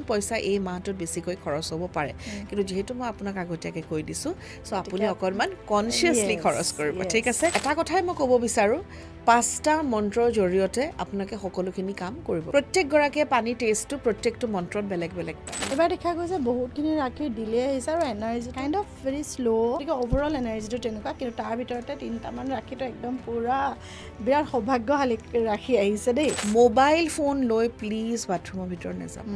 পইচা এই মাহটোত বেছিকৈ খৰচ হ'ব পাৰে কিন্তু যেহেতু মই আপোনাক আগতীয়াকৈ কৈ দিছোঁ সো আপুনি অকণমান কনচিয়াছলি খৰচ কৰিব ঠিক আছে এটা কথাই মই ক'ব বিচাৰোঁ 5টা মন্ত্ৰৰ জৰিয়তে আপোনালোকে সকলোখিনি কাম কৰিব প্ৰত্যেকগৰাকীয়ে পানী টেষ্টটো প্ৰত্যেকটো মন্ত্ৰত বেলেগ বেলেগ এবাৰ দেখা গৈছে বহুতখিনি ৰাখিৰ ডিলে আহিছে আৰু energy kind of very slow' গতিকে অভাৰঅল এনাৰ্জিটো তেনেকুৱা কিন্তু তাৰ ভিতৰতে 3টামান ৰাখিটো একদম পুৰা বিৰাট সৌভাগ্যশালী ৰাখি আহিছে দেই মোবাইল ফোন লৈ প্লিজ বাথৰুমৰ ভিতৰত নাযাব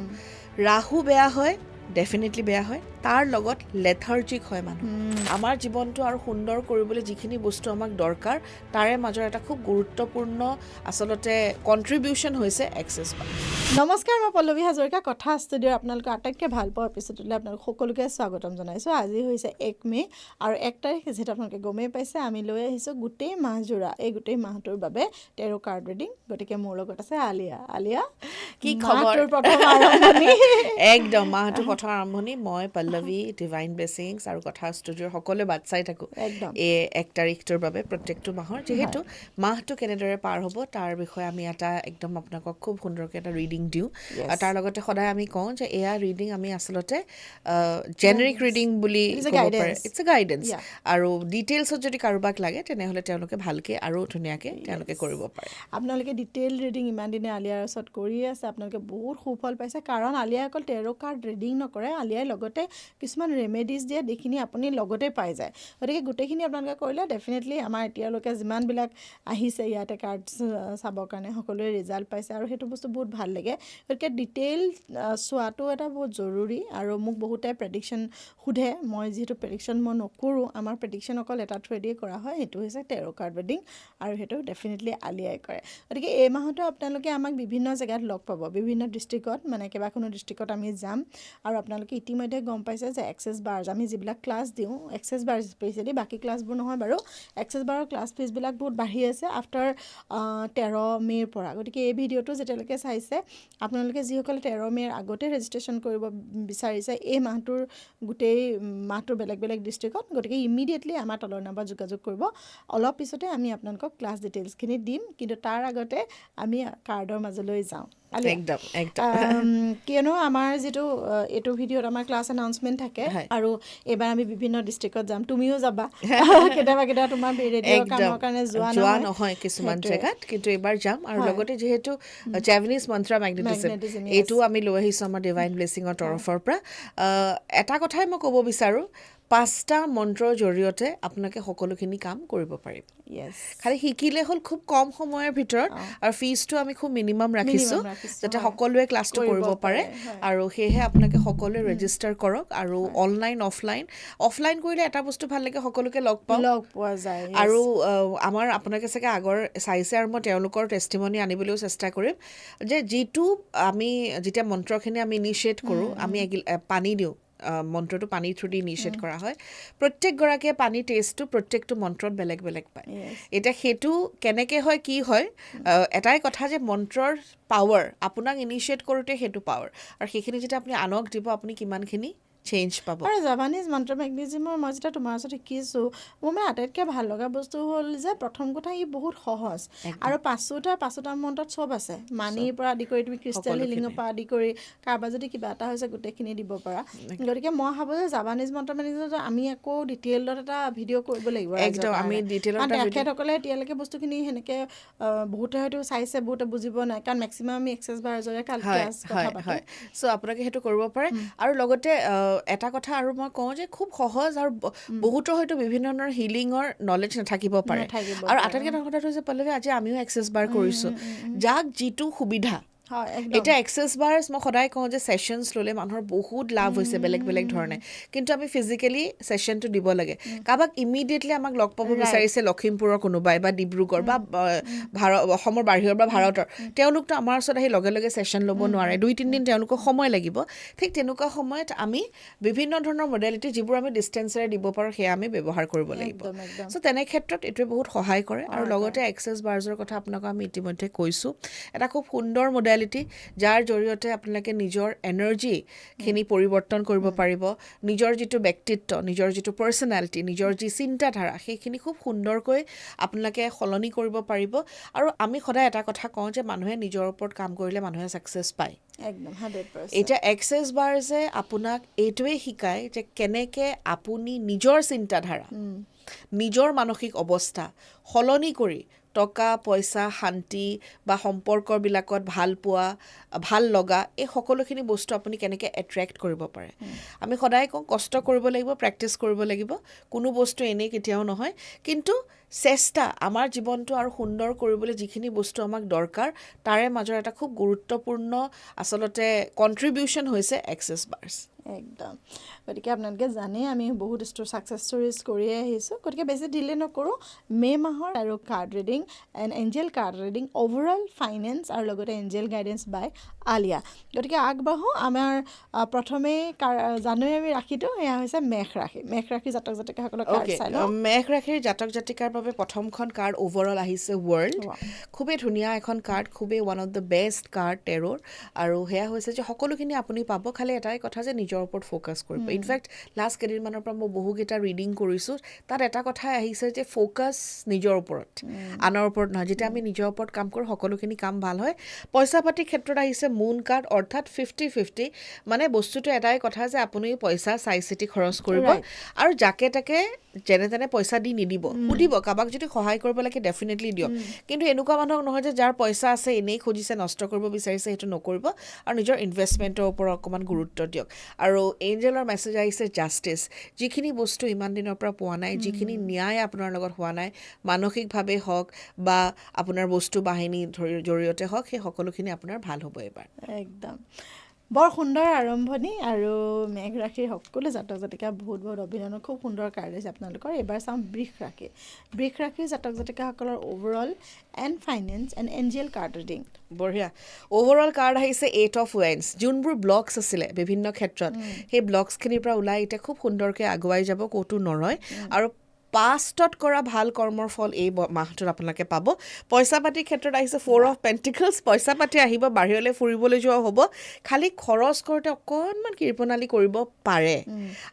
ৰাহু বেয়া হয় ডেফিনেটলি বেয়া হয় তাৰ লগত লেথাৰ্জিক হয় মানুহ আমাৰ জীৱনটো আৰু সুন্দৰ কৰিবলৈ যিখিনি বস্তু আমাক দৰকাৰ তাৰে মাজৰ এটা খুব গুৰুত্বপূৰ্ণ আচলতে কণ্ট্ৰিবিউশ্যন হৈছে এক্সেছ বাৰ নমস্কাৰ মই পল্লৱী হাজৰিকা কথা ষ্টুডিঅ'ৰ আপোনালোকৰ আটাইতকৈ ভাল পোৱা এপিছ'ডলৈ আপোনালোক সকলোকে স্বাগতম জনাইছোঁ আজি হৈছে 1 মে' আৰু 1 তাৰিখ যিহেতু আপোনালোকে গমেই পাইছে আমি লৈ আহিছোঁ গোটেই মাহজোৰা এই গোটেই মাহটোৰ বাবে টেৰো কাৰ্ড ৰিডিং গতিকে মোৰ লগত আছে আলিয়া কি খবৰ প্ৰথম আৰম্ভণি একদম মাহটোৰ প্ৰথম আৰম্ভণি মই পল্লৱী ডিভাইন ব্লেছিংছ আৰু কথা ষ্টুডিঅ'ৰ সকলোৱে বাট চাই থাকোঁ এই 1 তাৰিখটোৰ বাবে প্ৰত্যেকটো মাহৰ যিহেতু মাহটো কেনেদৰে পাৰ হ'ব তাৰ বিষয়ে আমি এটা একদম আপোনালোকক খুব সুন্দৰকৈ এটা ৰিডিং দিওঁ আৰু তাৰ লগতে সদায় আমি কওঁ যে এয়া ৰিডিং আমি আচলতে জেনেৰিক ৰিডিং বুলি ক'ব পাৰে ইটছ এ গাইডেন্স আৰু ডিটেইলছত যদি কাৰোবাক লাগে তেনেহ'লে তেওঁলোকে ভালকৈ আৰু ধুনীয়াকৈ তেওঁলোকে কৰিব পাৰে আপোনালোকে ডিটেইল ৰিডিং ইমান দিনে আলিয়াৰ ওচৰত কৰিয়ে আছে আপোনালোকে বহুত সুফল পাইছে কাৰণ আলিয়াই অকল টেৰো কাৰ্ড ৰিডিং নকৰে আলিয়াই লগতে কিছুমান ৰেমেডিজ দিয়ে যিখিনি আপুনি লগতে পাই যায় গতিকে গোটেইখিনি আপোনালোকে কৰিলে ডেফিনেটলি আমাৰ এতিয়ালৈকে যিমানবিলাক আহিছে ইয়াতে কাৰ্ড চাবৰ কাৰণে সকলোৱে ৰিজাল্ট পাইছে আৰু সেইটো বস্তু বহুত ভাল লাগে গতিকে ডিটেইল চোৱাটো এটা বহুত জৰুৰী আৰু মোক বহুতে প্ৰেডিকশ্যন সোধে মই যিহেতু প্ৰেডিকশ্যন মই নকৰোঁ আমাৰ প্ৰেডিকশ্যন অকল এটা থ্ৰুৱেদিয়ে কৰা হয় সেইটো হৈছে টেৰো কাৰ্ড ৰিডিং আৰু সেইটো ডেফিনেটলি আলিয়াই কৰে গতিকে এই মাহতো আপোনালোকে আমাক বিভিন্ন জেগাত লগ পাব বিভিন্ন ডিষ্ট্ৰিক্টত মানে কেইবাখনো ডিষ্ট্ৰিক্টত আমি যাম আৰু আপোনালোকে ইতিমধ্যে গম পাইছে যে এক্সেছ বাৰ্জ আমি যিবিলাক ক্লাছ দিওঁ এক্সেছ বাৰ্জ স্পেচিয়েলি বাকী ক্লাছবোৰ নহয় বাৰু এক্সেছ বাৰৰ ক্লাছ ফিজবিলাক বহুত বাঢ়ি আছে আফটাৰ 13 মে'ৰ পৰা গতিকে এই ভিডিঅ'টো যেতিয়ালৈকে চাইছে আপোনালোকে যিসকলে 13 মে'ৰ আগতে ৰেজিষ্ট্ৰেশ্যন কৰিব বিচাৰিছে এই মাহটোৰ গোটেই মাহটোৰ বেলেগ বেলেগ ডিষ্ট্ৰিক্টত গতিকে ইমিডিয়েটলি আমাৰ তলৰ নাম্বাৰত যোগাযোগ কৰিব অলপ পিছতে আমি আপোনালোকক ক্লাছ ডিটেইলছখিনি দিম কিন্তু তাৰ আগতে আমি কাৰ্ডৰ মাজলৈ যাওঁ কিয়নো আমাৰ যিটো এইটো ভিডিঅ'ত আমাৰ ক্লাছ এনাউন্সমেণ্ট থাকে আৰু এইবাৰ আমি বিভিন্ন ডিষ্ট্ৰিক্টত যাম তুমিও যাবা কেতিয়াবা তোমাৰ ৰেডিঅ'ৰ কামৰ কাৰণে যোৱা নহয় কিছুমান জেগাত কিন্তু এইবাৰ যাম আৰু লগতে যিহেতু জেভেনিজ মন্ত্ৰা মেগনেটিজম এইটো আমি লৈ আহিছোঁ আমাৰ ডিভাইন ব্লেছিঙৰ তৰফৰ পৰা এটা কথাই মই ক'ব বিচাৰোঁ 5টা মন্ত্ৰৰ জৰিয়তে আপোনালোকে সকলোখিনি কাম কৰিব পাৰিব খালি শিকিলে হ'ল খুব কম সময়ৰ ভিতৰত আৰু ফিজটো আমি খুব মিনিমাম ৰাখিছোঁ যাতে সকলোৱে ক্লাছটো কৰিব পাৰে আৰু সেয়েহে আপোনালোকে সকলোৱে ৰেজিষ্টাৰ কৰক আৰু অনলাইন অফলাইন কৰিলে এটা বস্তু ভাল লাগে সকলোকে লগ পোৱা যায় আৰু আমাৰ আপোনালোকে চাগে আগৰ চাইছে আৰু মই তেওঁলোকৰ টেষ্টিমনি আনিবলৈও চেষ্টা কৰিম যে যিটো আমি যেতিয়া মন্ত্ৰখিনি আমি ইনিচিয়েট কৰোঁ আমি পানী দিওঁ মন্ত্ৰটো পানীৰ থ্ৰু দি ইনিচিয়েট কৰা হয় প্ৰত্যেকগৰাকীয়ে পানী টেষ্টটো প্ৰত্যেকটো মন্ত্ৰত বেলেগ বেলেগ পায় এতিয়া সেইটো কেনেকৈ হয় কি হয় এটাই কথা যে মন্ত্ৰৰ পাৱাৰ আপোনাক ইনিচিয়েট কৰোঁতে সেইটো পাৱাৰ আৰু সেইখিনি যেতিয়া আপুনি আনক দিব আপুনি কিমানখিনি চেঞ্জ পাব আৰু জাপানীজ মন্ত্ৰ মেগনেটিজমৰ মই যেতিয়া তোমাৰ ওচৰত শিকিছোঁ মোৰ মানে আটাইতকৈ ভাল লগা বস্তু হ'ল যে প্ৰথম কথা ই বহুত সহজ আৰু পাঁচোটা মন্ত্ৰত চব আছে মানিৰ পৰা আদি কৰি তুমি ক্ৰিষ্টেল হিলিঙৰ পৰা আদি কৰি কাৰোবাৰ যদি কিবা এটা হৈছে গোটেইখিনি দিব পাৰা গতিকে মই ভাবোঁ যে জাপানীজ মন্ত্ৰ মেগনেটিজম আমি আকৌ ডিটেইলত এটা ভিডিঅ' কৰিব লাগিব তেখেতসকলে এতিয়ালৈকে বস্তুখিনি সেনেকৈ বহুতে হয়তো চাইছে বহুতে বুজিব নাই কাৰণ মেক্সিমাম আমি এক্সেছ বাৰ্জৰে ক্লাছ কথা পাতোঁ চ' আপোনালোকে সেইটো কৰিব পাৰে আৰু লগতে এটা কথা আৰু মই কওঁ যে খুব সহজ আৰু বহুতৰ হয়তো বিভিন্ন ধৰণৰ হিলিঙৰ নলেজ নাথাকিব পাৰে আৰু আটাইতকৈ ডাঙৰ কথাটো হৈছে পল্লৱী আজি আমিও এক্সেছ বাৰ কৰিছোঁ যাক যিটো সুবিধা এতিয়া এক্সেছ বাৰ্ছ মই সদায় কওঁ যে ছেশ্যনছ ল'লে মানুহৰ বহুত লাভ হৈছে বেলেগ বেলেগ ধৰণে কিন্তু আমি ফিজিকেলি ছেশ্যনটো দিব লাগে কাৰোবাক ইমিডিয়েটলি আমাক লগ পাব বিচাৰিছে লখিমপুৰৰ কোনোবাই বা ডিব্ৰুগড় বা অসমৰ বাহিৰৰ বা ভাৰতৰ তেওঁলোকতো আমাৰ ওচৰত আহি লগে লগে ছেশ্যন ল'ব নোৱাৰে 2-3 দিন তেওঁলোকক সময় লাগিব ঠিক তেনেকুৱা সময়ত আমি বিভিন্ন ধৰণৰ মডেলিটি যিবোৰ আমি ডিষ্টেঞ্চেৰে দিব পাৰোঁ সেয়া আমি ব্যৱহাৰ কৰিব লাগিব চ' তেনে ক্ষেত্ৰত এইটোৱে বহুত সহায় কৰে আৰু লগতে এক্সেছ বাৰ্জৰ কথা আপোনাক আমি ইতিমধ্যে কৈছোঁ এটা খুব সুন্দৰ মডেল পাৰ্চনেলিটি যাৰ জৰিয়তে আপোনালোকে নিজৰ এনাৰ্জিখিনি পৰিৱৰ্তন কৰিব পাৰিব নিজৰ যিটো ব্যক্তিত্ব নিজৰ যিটো পাৰ্চনেলিটি নিজৰ যি চিন্তাধাৰা সেইখিনি খুব সুন্দৰকৈ আপোনালোকে সলনি কৰিব পাৰিব আৰু আমি সদায় এটা কথা কওঁ যে মানুহে নিজৰ ওপৰত কাম কৰিলে মানুহে ছাকচেছ পায় একদম 100%। এতিয়া এক্সেছ বাৰ যে আপোনাক এইটোৱে শিকায় যে কেনেকৈ আপুনি নিজৰ চিন্তাধাৰা নিজৰ মানসিক অৱস্থা সলনি কৰি টকা পইচা শান্তি বা সম্পৰ্কবিলাকত ভাল পোৱা ভাল লগা এই সকলোখিনি বস্তু আপুনি কেনেকৈ এট্ৰেক্ট কৰিব পাৰে আমি সদায় কওঁ কষ্ট কৰিব লাগিব প্ৰেক্টিছ কৰিব লাগিব কোনো বস্তু এনেই কেতিয়াও নহয় কিন্তু চেষ্টা আমাৰ জীৱনটো আৰু সুন্দৰ কৰিবলৈ যিখিনি বস্তু আমাক দৰকাৰ তাৰে মাজৰ এটা খুব গুৰুত্বপূৰ্ণ আচলতে কণ্ট্ৰিবিউশ্যন হৈছে এক্সেছ বাৰ্ছ একদম গতিকে আপোনালোকে জানে আমি বহুত ছাকচেছ ষ্টৰিজ কৰিয়ে আহিছোঁ গতিকে বেছি ডিলে নকৰোঁ মাহৰ আৰু card reading and angel card reading overall finance আৰু লগতে এঞ্জেল গাইডেন্স বাই আলিয়া গতিকে আগবাঢ়োঁ আমাৰ প্ৰথমে জানুৱাৰী ৰাশিটো এয়া হৈছে মেষ ৰাশি জাতক জাতিকাসকলৰ কাৰ্ড চাই লওঁ মেষ ৰাশিৰ জাতক জাতিকাৰ বাবে প্ৰথমখন কাৰ্ড অভাৰঅল আহিছে ৱৰ্ল্ড খুবেই ধুনীয়া এখন কাৰ্ড খুবেই one of the best card terror আৰু সেয়া হৈছে যে সকলোখিনি আপুনি পাব খালি এটাই কথা যে নিজৰ ওপৰত ফ'কাছ কৰিব ইনফেক্ট লাষ্ট কেইদিনমানৰ পৰা মই বহুকেইটা ৰিডিং কৰিছোঁ তাত এটা কথাই আহিছে যে ফ'কাছ নিজৰ ওপৰত আনৰ ওপৰত নহয় যেতিয়া আমি নিজৰ ওপৰত কাম কৰোঁ সকলোখিনি কাম ভাল হয় পইচা পাতিৰ ক্ষেত্ৰত আহিছে মুন কাৰ্ড অৰ্থাৎ 50-50 মানে বস্তুটো এটাই কথা যে আপুনি পইচা চাই চিতি খৰচ কৰিব আৰু যাকে তাকে যেনে তেনে পইচা দি নিদিব সুধিব কাৰোবাক যদি সহায় কৰিব লাগে ডেফিনেটলি দিয়ক কিন্তু এনেকুৱা মানুহক নহয় যে যাৰ পইচা আছে এনেই খুজিছে নষ্ট কৰিব বিচাৰিছে সেইটো নকৰিব আৰু নিজৰ ইনভেষ্টমেণ্টৰ ওপৰত অকণমান গুৰুত্ব দিয়ক আৰু এঞ্জেলৰ মেছেজ আহিছে জাষ্টিছ যিখিনি বস্তু ইমান দিনৰ পৰা পোৱা নাই যিখিনি ন্যায় আপোনাৰ লগত হোৱা নাই মানসিকভাৱে হওক বা আপোনাৰ বস্তু বাহিনীৰ জৰিয়তে হওক সেই সকলোখিনি আপোনাৰ ভাল হ'ব এইবাৰ একদম বৰ সুন্দৰ আৰম্ভণি আৰু মেঘ ৰাশিৰ সকলো জাতক জাতিকা বহুত অভিনন্দন খুব সুন্দৰ কাৰ্ড আছে আপোনালোকৰ এইবাৰ চাওঁ বৃষ ৰাশিৰ জাতক জাতিকাসকলৰ overall and finance and angel card reading বঢ়িয়া অভাৰঅল কাৰ্ড আহিছে 8 অফ ওৱাইন্স যোনবোৰ ব্লকছ আছিলে বিভিন্ন ক্ষেত্ৰত সেই ব্লকছখিনিৰ পৰা ওলাই এতিয়া খুব সুন্দৰকৈ আগুৱাই যাব ক'তো নৰয় আৰু পাষ্টত কৰা ভাল কৰ্মৰ ফল এই মাহটোত আপোনালোকে পাব পইচা পাতিৰ ক্ষেত্ৰত আহিছে 4 অফ পেণ্টিকলছ পইচা পাতি আহিব বাহিৰলৈ ফুৰিবলৈ যোৱা হ'ব খালি খৰচ কৰোঁতে অকণমান কৃপণালি কৰিব পাৰে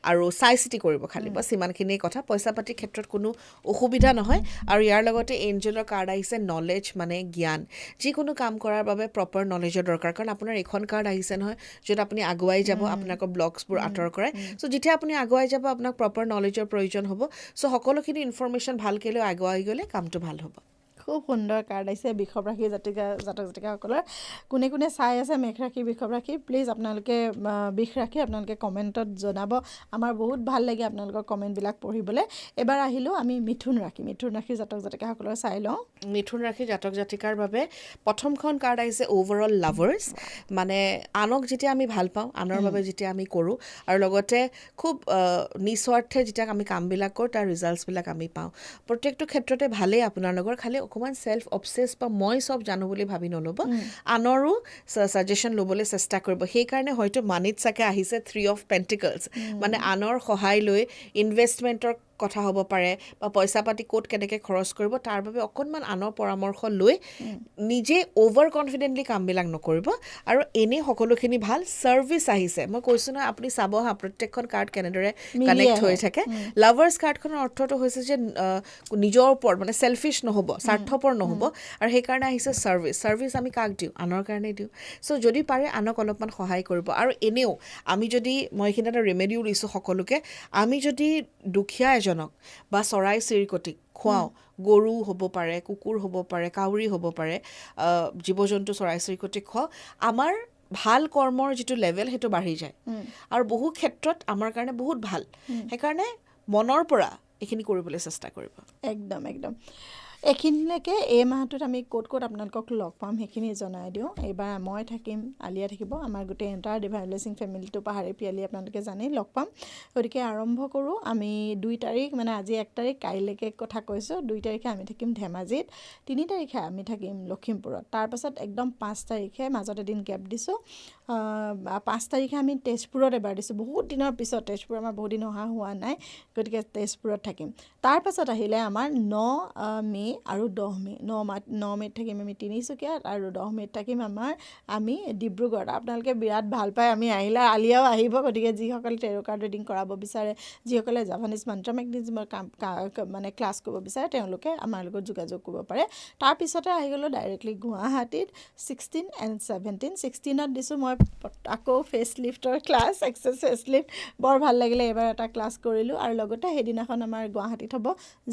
আৰু চাই চিতি কৰিব খালি বছ ইমানখিনিয়ে কথা পইচা পাতিৰ ক্ষেত্ৰত কোনো অসুবিধা নহয় আৰু ইয়াৰ লগতে এঞ্জেলৰ কাৰ্ড আহিছে নলেজ মানে জ্ঞান যিকোনো কাম কৰাৰ বাবে প্ৰপাৰ নলেজৰ দৰকাৰ কাৰণ আপোনাৰ এইখন কাৰ্ড আহিছে নহয় য'ত আপুনি আগুৱাই যাব আপোনাকৰ ব্লকছবোৰ আঁতৰ কৰাই চ' যেতিয়া আপুনি আগুৱাই যাব আপোনাক প্ৰপাৰ নলেজৰ প্ৰয়োজন হ'ব চ' সকলোখিনি ইনফৰমেশ্যন ভালকৈ লৈ আগুৱাই গ'লে কামটো ভাল হ'ব খুব সুন্দৰ কাৰ্ড আহিছে বৃষভ ৰাশিৰ জাতক জাতিকাসকলৰ কোনে কোনে চাই আছে মেঘ ৰাশি বৃষভ ৰাশি প্লিজ আপোনালোকে বৃষ ৰাশি আপোনালোকে কমেণ্টত জনাব আমাৰ বহুত ভাল লাগে আপোনালোকৰ কমেণ্টবিলাক পঢ়িবলৈ এবাৰ আহিলোঁ আমি মিথুন ৰাশিৰ জাতক জাতিকাসকলৰ চাই লওঁ মিথুন ৰাশি জাতক জাতিকাৰ বাবে প্ৰথমখন কাৰ্ড আহিছে অভাৰঅল লাভাৰ্ছ মানে আনক যেতিয়া আমি ভাল পাওঁ আনৰ বাবে যেতিয়া আমি কৰোঁ আৰু লগতে খুব নিস্বাৰ্থে যেতিয়া আমি কামবিলাক কৰোঁ তাৰ ৰিজাল্টছবিলাক আমি পাওঁ প্ৰত্যেকটো ক্ষেত্ৰতে ভালেই আপোনাৰ লগৰ খালি অকণমান ছেল্ফ অবছেছ বা মই চব জানো বুলি ভাবি নল'ব আনৰো ছাজেশ্যন ল'বলৈ চেষ্টা কৰিব সেইকাৰণে হয়তো মানিত চাগে আহিছে 3 অফ পেণ্টিকলছ মানে আনৰ সহায় লৈ ইনভেষ্টমেণ্টৰ কথা হ'ব পাৰে বা পইচা পাতি ক'ত কেনেকৈ খৰচ কৰিব তাৰ বাবে অকণমান আনৰ পৰামৰ্শ লৈ নিজে অ'ভাৰ কনফিডেণ্টলি কামবিলাক নকৰিব আৰু এনেই সকলোখিনি ভাল ছাৰ্ভিচ আহিছে মই কৈছোঁ নহয় আপুনি চাব হা প্ৰত্যেকখন কাৰ্ড কেনেদৰে কানেক্ট হৈ থাকে লাভাৰ্ছ কাৰ্ডখনৰ অৰ্থটো হৈছে যে নিজৰ ওপৰত মানে ছেলফিছ নহ'ব স্বাৰ্থপৰ নহ'ব আৰু সেইকাৰণে আহিছে ছাৰ্ভিচ আমি কাক দিওঁ আনৰ কাৰণে দিওঁ চ' যদি পাৰে আনক অলপমান সহায় কৰিব আৰু এনেও আমি যদি মই এইখিনি এটা ৰেমেডিও দিছোঁ সকলোকে আমি যদি দুখীয়া এজনক বা চৰাই চিৰিকটিক খুৱাওঁ গৰু হ'ব পাৰে কুকুৰ হ'ব পাৰে কাউৰী হ'ব পাৰে জীৱ জন্তু চৰাই চিৰিকটিক খুৱাওঁ আমাৰ ভাল কৰ্মৰ যিটো লেভেল সেইটো বাঢ়ি যায় আৰু বহু ক্ষেত্ৰত আমাৰ কাৰণে বহুত ভাল সেইকাৰণে মনৰ পৰা এইখিনি কৰিবলৈ চেষ্টা কৰিব একদম এইখিনিলৈকে এই মাহটোত আমি ক'ত আপোনালোকক লগ পাম সেইখিনি জনাই দিওঁ এইবাৰ মই থাকিম আলিয়া থাকিব আমাৰ গোটেই এণ্টাৰ ডিভাইন ব্লেছিং ফেমিলিটো পাহাৰী পিয়ালি আপোনালোকে জানেই লগ পাম গতিকে আৰম্ভ কৰোঁ আমি 2 তাৰিখ মানে আজি 1 তাৰিখ কাইলৈকে কথা কৈছোঁ 2 তাৰিখে আমি থাকিম ধেমাজিত 3 তাৰিখে আমি থাকিম লখিমপুৰত তাৰপাছত একদম 5 তাৰিখে মাজত এদিন গেপ দিছোঁ 5 তাৰিখে আমি তেজপুৰত এবাৰ দিছোঁ, বহুত দিনৰ পিছত। তেজপুৰ আমাৰ বহুত দিন হোৱা নাই, গতিকে তেজপুৰত থাকিম। তাৰপাছত আহিলে আমাৰ 9 মে' আৰু 10 মে'। 9 মে'ত থাকিম আমি তিনিচুকীয়াত, আৰু 10 মে'ত থাকিম আমি ডিব্ৰুগড়ত। আপোনালোকে বিৰাট ভাল পায় আমি আহিলে, আলিয়াও আহিব। গতিকে যিসকলে টেৰ' কাৰ্ড ৰিডিং কৰাব বিচাৰে, যিসকলে জাপানীজ মন্ত্ৰ মেগনেটিজিমৰ মানে ক্লাছ কৰিব বিচাৰে, তেওঁলোকে আমাৰ লগত যোগাযোগ কৰিব পাৰে। তাৰপিছতে আহি গ'লোঁ ডাইৰেক্টলি গুৱাহাটীত 16 and 17। 16ত দিছোঁ মই আকৌ ফেচ লিফ্টৰ ক্লাছ, এক্সেছ ফেচ লিফ্ট। বৰ ভাল লাগিলে, এইবাৰ এটা ক্লাছ কৰিলোঁ। আৰু লগতে সেইদিনাখন আমাৰ গুৱাহাটীত হ'ব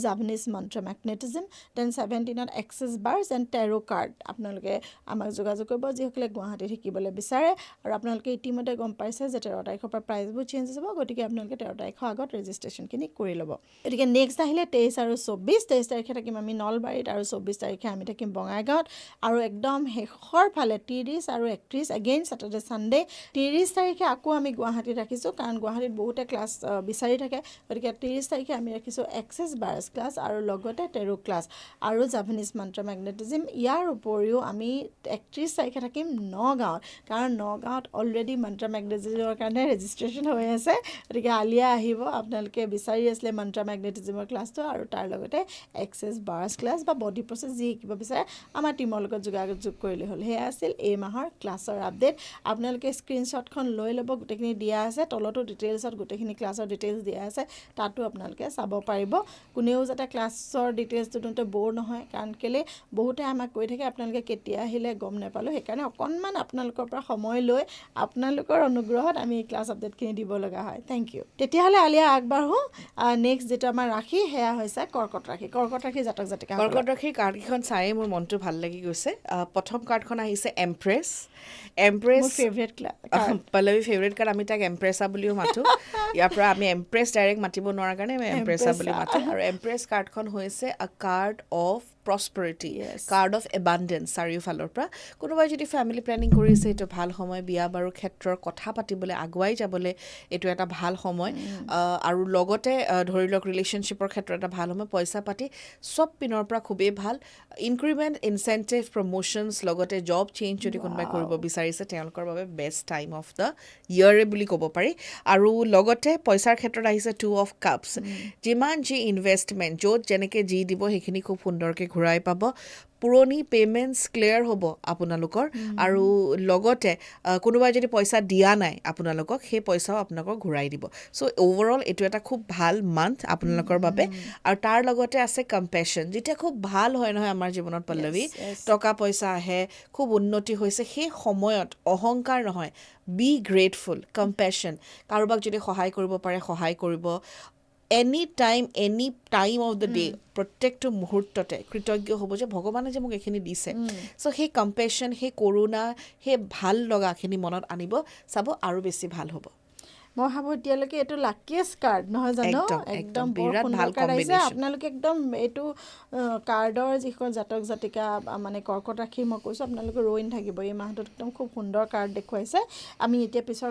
জাপানীজ মন্ত্ৰ মেগনেটিজিম। দেন 17ত access bars and tarot' card. আপোনালোকে আমাক যোগাযোগ কৰিব যিসকলে গুৱাহাটীত শিকিবলৈ বিচাৰে। আৰু আপোনালোকে ইতিমধ্যে গম পাইছে যে 13 তাৰিখৰ পৰা প্ৰাইজবোৰ চেঞ্জ হ'ব, গতিকে আপোনালোকে 13 তাৰিখৰ আগত ৰেজিষ্ট্ৰেশ্যনখিনি কৰি ল'ব। গতিকে নেক্সট আহিলে 23 আৰু 24। 23 তাৰিখে থাকিম আমি নলবাৰীত, আৰু 24 তাৰিখে আমি থাকিম বঙাইগাঁৱত। আৰু একদম শেষৰ ফালে 30 আৰু 31, এগেইন ছেটাৰডে ছানডে। 30 তাৰিখে আকৌ আমি গুৱাহাটীত ৰাখিছোঁ, কাৰণ গুৱাহাটীত বহুতে ক্লাছ বিচাৰি থাকে। গতিকে 30 তাৰিখে আমি ৰাখিছোঁ এক্সেছ বাৰ্ছ ক্লাছ, আৰু লগতে টেৰ' ক্লাছ আৰু জাপানীজ মন্ত্ৰ মেগনেটিজিম। ইয়াৰ উপৰিও আমি 31 তাৰিখে থাকিম নগাঁৱত, কাৰণ নগাঁৱত অলৰেডি মন্ত্ৰ মেগনেটিজিমৰ কাৰণে ৰেজিষ্ট্ৰেশ্যন হৈ আছে। গতিকে আলিয়া আহিব, আপোনালোকে বিচাৰি আছিলে মন্ত্ৰ মেগনেটিজিমৰ ক্লাছটো, আৰু তাৰ লগতে এক্সেছ বাৰ্ছ ক্লাছ বা বডি প্ৰচেছ যি শিকিব বিচাৰে, আমাৰ টীমৰ লগত যোগাযোগ কৰিলে হ'ল। সেয়া আছিল এই মাহৰ ক্লাছৰ আপডেট। আপোনালোকে স্ক্ৰীনশ্বটখন লৈ ল'ব, গোটেইখিনি দিয়া আছে তলতো, ডিটেইলছত গোটেইখিনি ক্লাছৰ ডিটেইলছ দিয়া আছে, তাতো আপোনালোকে চাব পাৰিব। কোনেও যাতে ক্লাছৰ ডিটেইলছটো দিওঁতে ব'ৰ নহয়, কাৰণ কেলৈ বহুতে আমাক কৈ থাকে আপোনালোকে কেতিয়া আহিলে গম নাপালোঁ। সেইকাৰণে অকণমান আপোনালোকৰ পৰা সময় লৈ আপোনালোকৰ অনুগ্ৰহত আমি এই ক্লাছ আপডেটখিনি দিব লগা হয়। Thank you. তেতিয়াহ'লে আলিয়া আগবাঢ়োঁ। নেক্সট যিটো আমাৰ ৰাশি, সেয়া হৈছে কৰ্কট ৰাশি। কৰ্কট ৰাশি জাতক জাতিকা। কৰ্কট ৰাশিৰ কাৰ্ডকেইখন চায়েই মোৰ মনটো ভাল লাগি গৈছে। প্ৰথম কাৰ্ডখন আহিছে এম্প্ৰেছ। মোৰ ফেভৰেট পল্লৱী ফেভৰেট কাৰ্ড, আমি তাক এম্প্ৰেছা বুলিও মাতোঁ। ইয়াৰ পৰা আমি এম্প্ৰেছ ডাইৰেক্ট মাতিব নোৱাৰাৰ কাৰণে আমি এম্প্ৰেছা বুলি মাতোঁ। আৰু এম্প্ৰেছ কাৰ্ডখন হৈছে a card of prosperity, card of abundance চাৰিওফালৰ পৰা। কোনোবাই যদি ফেমিলি প্লেনিং কৰিছে, এইটো ভাল সময়। বিয়া বাৰুৰ ক্ষেত্ৰৰ কথা পাতিবলৈ, আগুৱাই যাবলৈ এইটো এটা ভাল সময়। আৰু লগতে ধৰি লওক ৰিলেশ্যনশ্বিপৰ ক্ষেত্ৰত এটা ভাল সময়। পইচা পাতি চব পিনৰ পৰা খুবেই ভাল। ইনক্ৰিমেণ্ট, ইনচেণ্টিভ, প্ৰমোশ্যনছ, লগতে জব চেঞ্জ যদি কোনোবাই কৰিব বিচাৰিছে, তেওঁলোকৰ বাবে বেষ্ট টাইম অফ দ্য ইয়েৰে বুলি ক'ব পাৰি। আৰু লগতে পইচাৰ ক্ষেত্ৰত আহিছে 2 of Cups। যিমান যি ইনভেষ্টমেণ্ট, য'ত যেনেকৈ যি দিব, সেইখিনি খুব সুন্দৰকৈ ঘূৰাই পাব। পুৰণি পে'মেণ্টছ ক্লিয়াৰ হ'ব আপোনালোকৰ। আৰু লগতে কোনোবাই যদি পইচা দিয়া নাই আপোনালোকক, সেই পইচাও আপোনালোকক ঘূৰাই দিব। চ' অ'ভাৰঅল এইটো এটা খুব ভাল মান্থ আপোনালোকৰ বাবে। আৰু তাৰ লগতে আছে কম্পেশ্যন। যেতিয়া খুব ভাল হয় নহয় আমাৰ জীৱনত পল্লৱী, টকা পইচা আহে, খুব উন্নতি হৈছে, সেই সময়ত অহংকাৰ নহয়, বি গ্ৰেটফুল, কম্পেশ্যন। কাৰোবাক যদি সহায় কৰিব পাৰে, সহায় কৰিব। Any time of the day, প্ৰত্যেকটো মুহূৰ্ততে কৃতজ্ঞ হ'ব যে ভগৱানে যে মোক এইখিনি দিছে। চ' সেই কম্পেশ্যন, সেই কৰোণা, সেই ভাল লগাখিনি মনত আনিব, চাব আৰু বেছি ভাল হ'ব। মই ভাবোঁ এতিয়ালৈকে এইটো লাকিয়েষ্ট কাৰ্ড নহয় জানো? একদম বৰ সুন্দৰ কাৰ্ড আহিছে। আপোনালোকে একদম এইটো কাৰ্ডৰ যিসকল জাতক জাতিকা মানে কৰ্কট ৰাশি, মই কৈছোঁ আপোনালোকে ৰৈ নাথাকিব। এই মাহটোত একদম খুব সুন্দৰ কাৰ্ড দেখুৱাইছে। আমি এতিয়া পিছৰ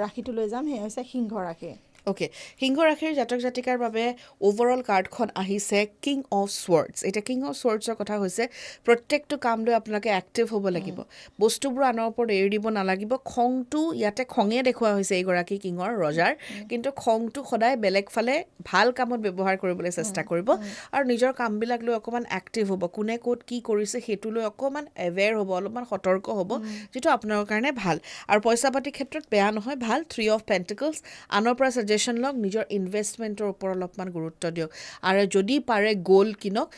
ৰাশিটোলৈ যাম, সেয়া হৈছে সিংহ ৰাশি। অ'কে, সিংহ ৰাশিৰ জাতক জাতিকাৰ বাবে অ'ভাৰঅল কাৰ্ডখন আহিছে কিং অফ স্ৱৰ্ডছ। এতিয়া কিং অফ স্ৱৰ্ডছৰ কথা হৈছে প্ৰত্যেকটো কাম লৈ আপোনালোকে এক্টিভ হ'ব লাগিব। বস্তুবোৰ আনৰ ওপৰত এৰি দিব নালাগিব। খংটো ইয়াতে খঙে দেখুওৱা হৈছে এইগৰাকী কিঙৰ, ৰজাৰ। কিন্তু খংটো সদায় বেলেগ ফালে ভাল কামত ব্যৱহাৰ কৰিবলৈ চেষ্টা কৰিব। আৰু নিজৰ কামবিলাক লৈ অকণমান এক্টিভ হ'ব। কোনে ক'ত কি কৰিছে সেইটো লৈ অকণমান এৱেৰ হ'ব, অলপমান সতৰ্ক হ'ব, যিটো আপোনাৰ কাৰণে ভাল। আৰু পইচা পাতিৰ ক্ষেত্ৰত বেয়া নহয়, ভাল। 3 of Pentacles, আনৰ পৰা ছাজেশ্যন লওক, নিজৰ ইনভেষ্টমেণ্টৰ ওপৰত অলপমান গুৰুত্ব দিয়ক। আৰু যদি পাৰে গ'ল্ড কিনক।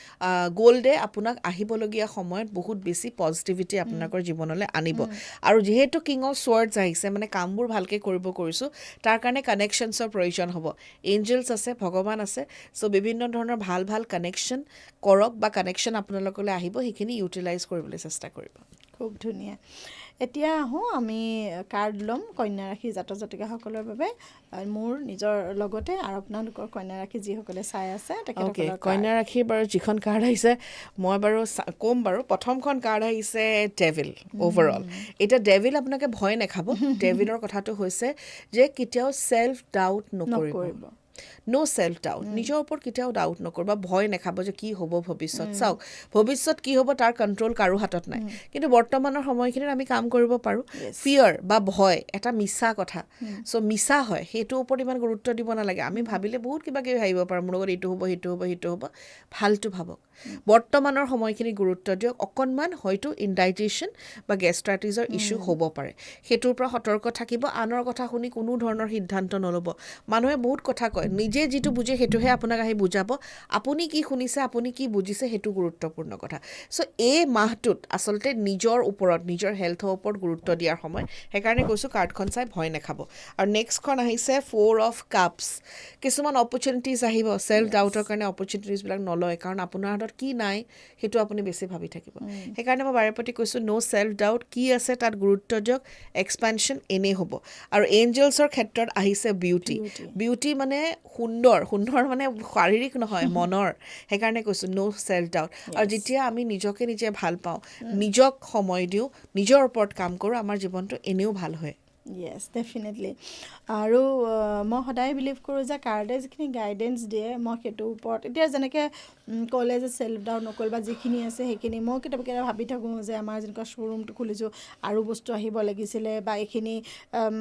গ'ল্ডে আপোনাক আহিবলগীয়া সময়ত বহুত বেছি পজিটিভিটি আপোনালোকৰ জীৱনলৈ আনিব। আৰু যিহেতু কিং অফ স্ৱৰ্ডছ আহিছে, মানে কামবোৰ ভালকৈ কৰিব কৰিছোঁ, তাৰ কাৰণে কানেকশ্যনছৰ প্ৰয়োজন হ'ব। এঞ্জেলছ আছে, ভগৱান আছে। চ' বিভিন্ন ধৰণৰ ভাল ভাল কানেকশ্যন কৰক, বা কানেকশ্যন আপোনালোকলৈ আহিব, সেইখিনি ইউটিলাইজ কৰিবলৈ চেষ্টা কৰিব। খুব ধুনীয়া। এতিয়া আহোঁ, আমি কাৰ্ড ল'ম কন্যা ৰাশি জাতক জাতিকাসকলৰ বাবে, মোৰ নিজৰ লগতে আৰু আপোনালোকৰ কন্যা ৰাশি যিসকলে চাই আছে তেখেতসকলৰ। কন্যা ৰাশিৰ বাৰু যিখন কাৰ্ড আহিছে, মই বাৰু ক'ম বাৰু। প্ৰথমখন কাৰ্ড আহিছে ডেভিল অ'ভাৰঅল। এতিয়া ডেভিল আপোনালোকে ভয় নাখাব। ডেভিলৰ কথাটো হৈছে যে কেতিয়াও ছেল্ফ ডাউট নকৰিব। নো চেল্ফ ডাউট নিজৰ ওপৰত কেতিয়াও ডাউট নকৰিবা ভয় নাখাব যে কি হ'ব ভৱিষ্যত চাওক ভৱিষ্যত কি হ'ব তাৰ কণ্ট্ৰল কাৰো হাতত নাই কিন্তু বৰ্তমানৰ সময়খিনিত আমি কাম কৰিব পাৰোঁ ফিয়াৰ বা ভয় এটা মিছা কথা চ' মিছা হয় সেইটোৰ ওপৰত ইমান গুৰুত্ব দিব নালাগে আমি ভাবিলে বহুত কিবা কিবি ভাবিব পাৰোঁ মোৰ লগত এইটো হ'ব সেইটো হ'ব সেইটো হ'ব ভালটো ভাবক বৰ্তমানৰ সময়খিনি গুৰুত্ব দিয়ক অকণমান হয়তো ইনডাইজেশ্যন বা গেষ্ট্ৰাইটিছৰ ইছ্যু হ'ব পাৰে সেইটোৰ পৰা সতৰ্ক থাকিব আনৰ কথা শুনি কোনো ধৰণৰ সিদ্ধান্ত নল'ব মানুহে বহুত কথা কয় নিজে যিটো বুজে সেইটোহে আপোনাক আহি বুজাব আপুনি কি শুনিছে আপুনি কি বুজিছে সেইটো গুৰুত্বপূৰ্ণ কথা চ' এই মাহটোত আচলতে নিজৰ ওপৰত নিজৰ হেল্থৰ ওপৰত গুৰুত্ব দিয়াৰ সময় সেইকাৰণে কৈছোঁ কাৰ্ডখন চাই ভয় নাখাব আৰু নেক্সটখন আহিছে 4 অফ কাপছ কিছুমান অপৰচুনিটিজ আহিব চেল্ফ ডাউটৰ কাৰণে অপৰচুনিটিজবিলাক নলয় কাৰণ আপোনাৰ হাতত কি নাই সেইটো আপুনি বেছি ভাবি থাকিব সেইকাৰণে মই বাৰে প্ৰতি কৈছোঁ ন' চেল্ফ ডাউট কি আছে তাত গুৰুত্ব দিয়ক এক্সপেনশ্যন এনেই হ'ব আৰু এঞ্জেলছৰ ক্ষেত্ৰত আহিছে বিউটি মানে সুন্দৰ মানে শাৰীৰিক নহয় মনৰ সেইকাৰণে কৈছোঁ ন' চেল্ফ ডাউট আৰু যেতিয়া আমি নিজকে নিজে ভাল পাওঁ নিজক সময় দিওঁ নিজৰ ওপৰত কাম কৰোঁ আমাৰ জীৱনটো এনেও ভাল হয় য়েছ ডেফিনেটলি আৰু মই সদায় বিলিভ কৰোঁ যে কাৰ্ডে যিখিনি গাইডেঞ্চ দিয়ে মই সেইটোৰ ওপৰত এতিয়া যেনেকৈ ক'লে যে চেল্ফ ডাউট নকৰিবা যিখিনি আছে সেইখিনি মই কেতিয়াবা ভাবি থাকোঁ যে আমাৰ যেনেকুৱা শ্ব'ৰুমটো খুলিছোঁ আৰু বস্তু আহিব লাগিছিলে বা এইখিনি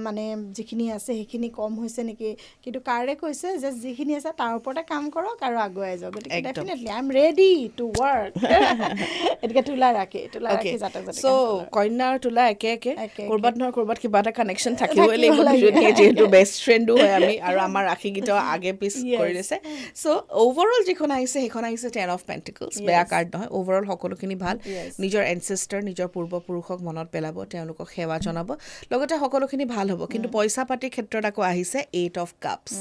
মানে যিখিনি আছে সেইখিনি কম হৈছে নেকি কিন্তু কাৰ্ডে কৈছে যে যিখিনি আছে তাৰ ওপৰতে কাম কৰক আৰু আগুৱাই যাওক গতিকে definitely I am ready to work এতিয়াকে তোলা ৰাখি জাতক জাতিকা চ' কন্যা আৰু তোলা একে ক'ৰবাত নহয় ক'ৰবাত কিবা এটা কানেকশ্যন থাকিবই লাগিব দুজনীয়ে যিহেতু বেষ্ট ফ্ৰেণ্ডো হয় আমি আৰু আমাৰ ৰাশিকেইটাও আগে পিছ কৰি দিছে চ' অ'ভাৰঅল যিখন আহিছে সেইখন আহিছে 10 অফ পেণ্টিকলছ বেয়া কাৰ্ড নহয় অ'ভাৰঅল সকলোখিনি ভাল নিজৰ এনচেষ্টাৰ নিজৰ পূৰ্বপুৰুষক মনত পেলাব তেওঁলোকক সেৱা জনাব লগতে সকলোখিনি ভাল হ'ব কিন্তু পইচা পাতিৰ ক্ষেত্ৰত আকৌ আহিছে 8 অফ কাপছ